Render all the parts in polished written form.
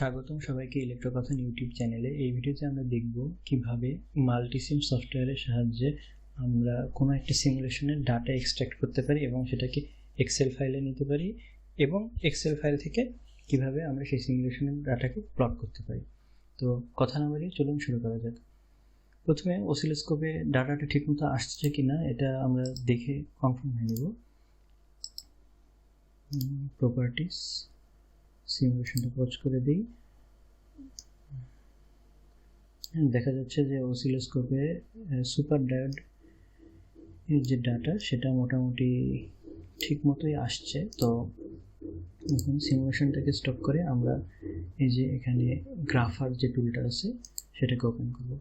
স্বাগতম সবাইকে ইলেকট্রোকথন ইউটিউব চ্যানেলে। এই ভিডিওতে আমরা দেখব কিভাবে মাল্টিসিম সফটওয়্যারের সাহায্যে আমরা কোনো একটা সিমুলেশনের ডাটা এক্সট্রাক্ট করতে পারি এবং সেটাকে এক্সেল ফাইলে নিতে পারি, এবং এক্সেল ফাইল থেকে কিভাবে আমরা সেই সিমুলেশনের ডাটাকে প্লট করতে পারি। তো কথা না বাড়িয়ে চলুন শুরু করা যাক। প্রথমে অসিলোস্কোপে ডাটাটা ঠিকমতো আসছে কিনা এটা আমরা দেখে কনফার্ম হয়ে নেব। প্রপার্টিস, সিমুলেশনটা পজ করে দিই। দেখা যাচ্ছে যে অসিলোস্কোপে সুপার ডায়োড এর যে ডাটা সেটা মোটামুটি ঠিক মতোই আসছে। তো এখন সিমুলেশনটাকে স্টপ করে আমরা এই যে এখানে গ্রাফার যে টুলটা আছে সেটাকে ওপেন করব।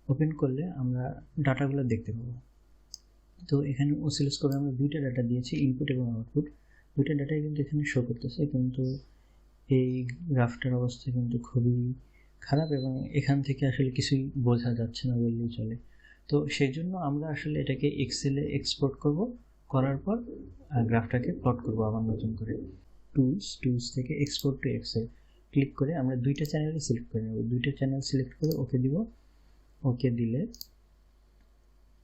ওপেন করলে আমরা ডাটাগুলো দেখতে পাবো। তো এখানে অসিলোস্কোপে আমরা দুইটা ডাটা দিয়েছি, ইনপুট এবং আউটপুট। দুইটা ডাটাই কিন্তু এখানে শো করতেছে, কিন্তু এই গ্রাফটার অবস্থা কিন্তু খুবই খারাপ এবং এখান থেকে আসলে কিছুই বোঝা যাচ্ছে না বললেই চলে। তো সেই জন্য আমরা আসলে এটাকে এক্সেলে এক্সপোর্ট করব, করার পর গ্রাফটাকে প্লট করব আবার নতুন করে। টুলস থেকে এক্সপোর্ট টু এক্সেল ক্লিক করে আমরা দুইটা চ্যানেলে সিলেক্ট করে নেব। দুইটা চ্যানেল সিলেক্ট করে ওকে দিব। ওকে দিলে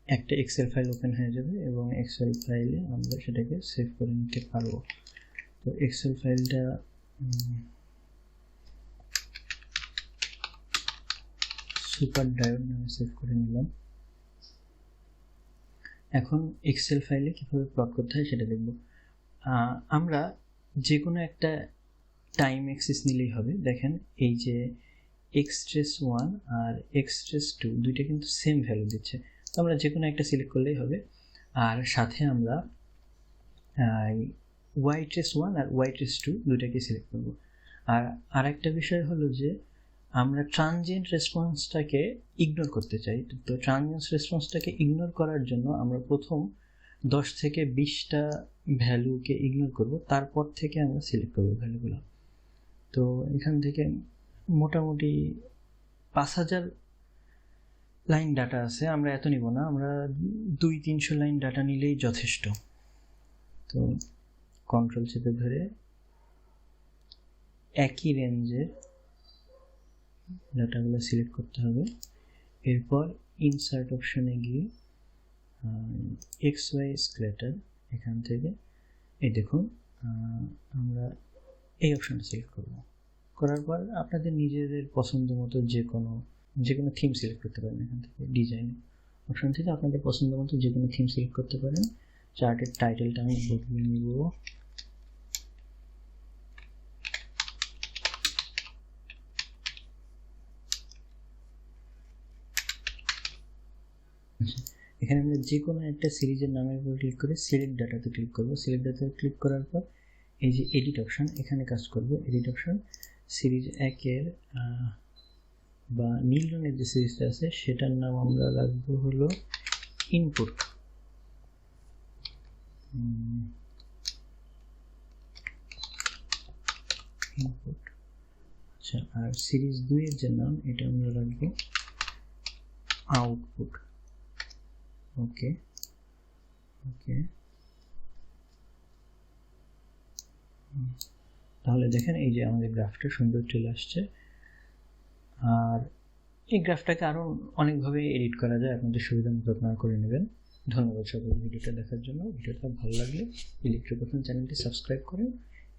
একটা এক্সেল ফাইল ওপেন হয়ে যাবে এবং এক্সেল ফাইলে আমরা সেটাকে সেভ করে নিতে পারবো। তো এক্সেল ফাইলটা সুপার ডায়োড নামে সেভ করে নিলাম। এখন এক্সেল ফাইলে কীভাবে প্লট করতে হয় সেটা দেখব। আমরা যে কোনো একটা টাইম অ্যাক্সিস নিলেই হবে। দেখেন এই যে এক্স-1 আর এক্স-2 দুইটা কিন্তু সেম ভ্যালু দিচ্ছে, তো আমরা যে কোনো একটা সিলেক্ট করলেই হবে। আর সাথে আমরা y-1 আর y-2 দুইটাকে সিলেক্ট করব। আর একটা বিষয় হলো যে আমরা ট্রানজিয়েন্ট রেসপন্সটাকে ইগনোর করতে চাই। তো ট্রানজিয়েন্ট রেসপন্সটাকে ইগনোর করার জন্য আমরা প্রথম 10 থেকে 20টা ভ্যালুকে ইগনোর করব, তারপর থেকে আমরা সিলেক্ট করব ভ্যালুগুলো। তো এখান থেকে মোটামুটি 5000 লাইন ডাটা আছে, আমরা এত নিব না, আমরা 200-300 লাইন ডাটা নিলেই যথেষ্ট। তো কন্ট্রোল চেপে ধরে একই রেঞ্জের ডাটাগুলো সিলেক্ট করতে হবে। এরপর ইনসার্ট অপশনে গিয়ে XY স্ক্যাটার, এখান থেকে এই দেখুন আমরা এই অপশনটা সিলেক্ট করব। করার পর আপনাদের নিজেদের পছন্দ মতো যে কোনো থিম সিলেক্ট করতে পারেন। এখান থেকে ডিজাইন অপশন থেকে আপনাদের পছন্দ মতো যে কোনো থিম সিলেক্ট করতে পারেন। চার্টের টাইটেলটা আমি বদলে নিব। এখানে আমরা যে কোনো একটা সিরিজের নামের উপর ক্লিক করে সিলেক্ট ডাটাতে ক্লিক করব। সিলেক্ট ডাটাতে ক্লিক করার পর এই যে এডিট অপশন, এখানে কাজ করব। এডিট অপশন সিরিজ 1-এর বা নীল রঙের যে সিরিজটা আছে সেটার নাম আমরা রাখবো হলো ইনপুট। আচ্ছা, আর সিরিজ 2-এর যে নাম এটা আমরা রাখবো আউটপুট। ওকে তাহলে দেখেন এই যে আমাদের গ্রাফটা সুন্দর চলে আসছে। আর এই গ্রাফটাকে আরও অনেকভাবে এডিট করা যায়, আপনাদের সুবিধা মতো আপনারা করে নেবেন। ধন্যবাদ সবাই ভিডিওটা দেখার জন্য। ভিডিওটা ভালো লাগলে ইলেকট্রোকথন চ্যানেলটি সাবস্ক্রাইব করুন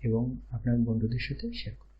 এবং আপনার বন্ধুদের সাথে শেয়ার করুন।